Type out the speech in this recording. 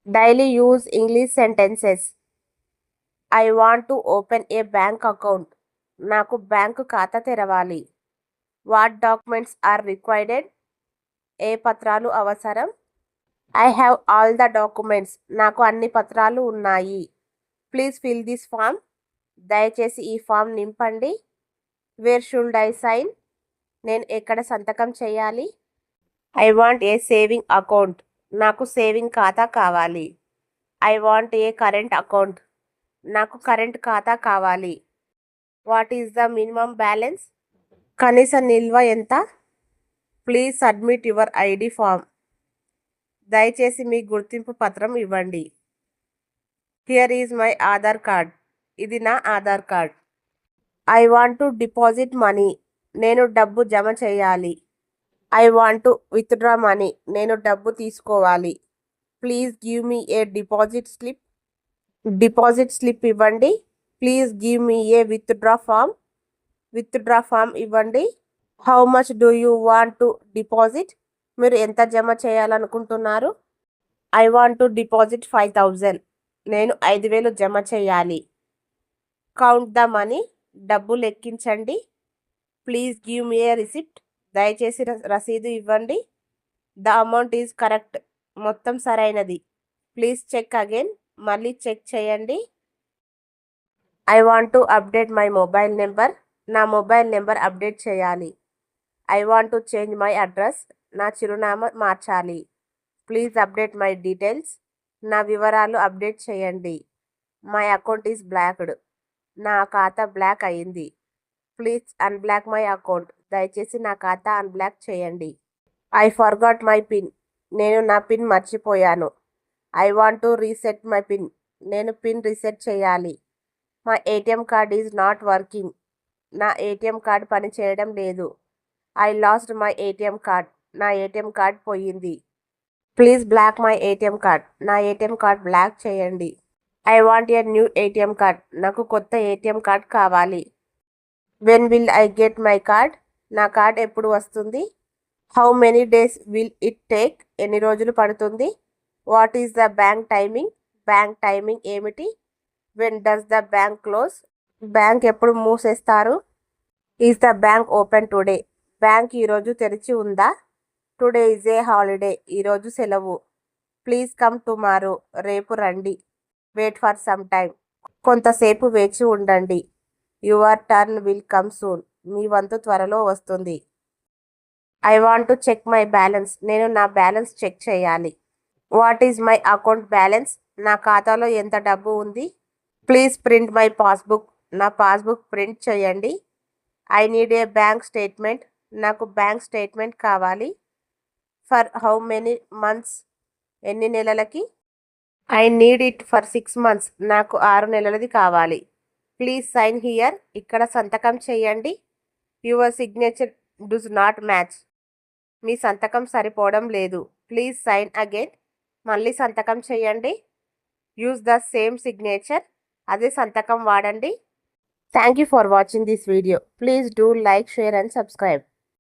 Daily use English sentences. I want to open a bank account. నాకు bank ఖాతా తెరవాలి. What documents are required? ఏ పత్రాలు అవసరం? I have all the documents. నాకు అన్ని పత్రాలు ఉన్నాయి. Please fill this form. దయచేసి ఈ ఫామ్ నింపండి. Where should I sign? నేను ఎక్కడ సంతకం చేయాలి? I want a saving account. నాకు సేవింగ్ ఖాతా కావాలి. I want a current account. నాకు కరెంట్ ఖాతా కావాలి. What is the minimum balance? కనీస నిల్వ ఎంత? Please submit your ID form. దయచేసి మీ గుర్తింపు పత్రం ఇవ్వండి. Here is my Aadhaar card. ఇది నా Aadhaar card. I want to deposit money. నేను డబ్బు జమ చేయాలి. I want to withdraw money. నేను డబ్బు తీసుకోవాలి. Please give me a deposit slip. Deposit slip ఇవ్వండి. Please give me a withdraw form. Withdraw form ఇవ్వండి. How much do you want to deposit? మీరు ఎంత జమ చేయాలనుకుంటున్నారు? I want to deposit 5,000. నేను 5,000 జమ చేయాలి. Count the money. డబ్బు లెక్కించండి. Please give me a receipt. దయచేసి రసీదు ఇవ్వండి. The amount is correct. మొత్తం సరైనది. Please check again. మళ్ళీ చెక్ చేయండి. I want to update my mobile number. నా మొబైల్ నెంబర్ అప్డేట్ చేయాలి. I want to change my address. నా చిరునామా మార్చాలి. Please update my details. నా వివరాలు అప్డేట్ చేయండి. My account is blocked. నా ఖాతా బ్లాక్ అయింది. Please unblock my account. దయచేసి నా ఖాతా అన్బ్లాక్ చేయండి. I forgot my pin. నేను నా పిన్ మర్చిపోయాను. I want to reset my pin. నేను పిన్ రీసెట్ చేయాలి. My ATM card is not working. నా ఏటీఎం కార్డ్ పనిచేయడం లేదు. I lost my ATM card. నా ఏటీఎం కార్డ్ పోయింది. Please block my ATM card. నా ఏటీఎం కార్డ్ బ్లాక్ చేయండి. I want a new ATM card. నాకు కొత్త ఏటీఎం కార్డ్ కావాలి. When will I get my card? నా కార్డ్ ఎప్పుడు వస్తుంది? How many days will it take? ఎన్ని రోజులు పడుతుంది? What is the bank timing? Bank timing ఏమిటి? When does the bank close? Bank ఎప్పుడు మూసేస్తారు? Is the bank open today? Bank ఈరోజు తెరిచి ఉందా? Today is a holiday. ఈరోజు సెలవు. Please come tomorrow. రేపు రండి. Wait for some time. కొంతసేపు వేచి ఉండండి. Your turn will come soon. మీ వంతు త్వరలో వస్తుంది. I want to check my balance. నేను నా బ్యాలెన్స్ చెక్ చేయాలి. What is my account balance? నా ఖాతాలో ఎంత డబ్బు ఉంది? Please print my passbook. నా పాస్బుక్ ప్రింట్ చేయండి. I need a bank statement. నాకు బ్యాంక్ స్టేట్మెంట్ కావాలి. For how many months? ఎన్ని నెలలకి? I need it for 6 months. నాకు 6 నెలలది కావాలి. Please sign here. ఇక్కడ సంతకం చేయండి. Your signature does not match. మీ సంతకం సరిపోవడం లేదు. Please sign again. మళ్ళీ సంతకం చేయండి. Use the same signature. అదే సంతకం వాడండి. Thank you for watching this video. Please do like, share and subscribe.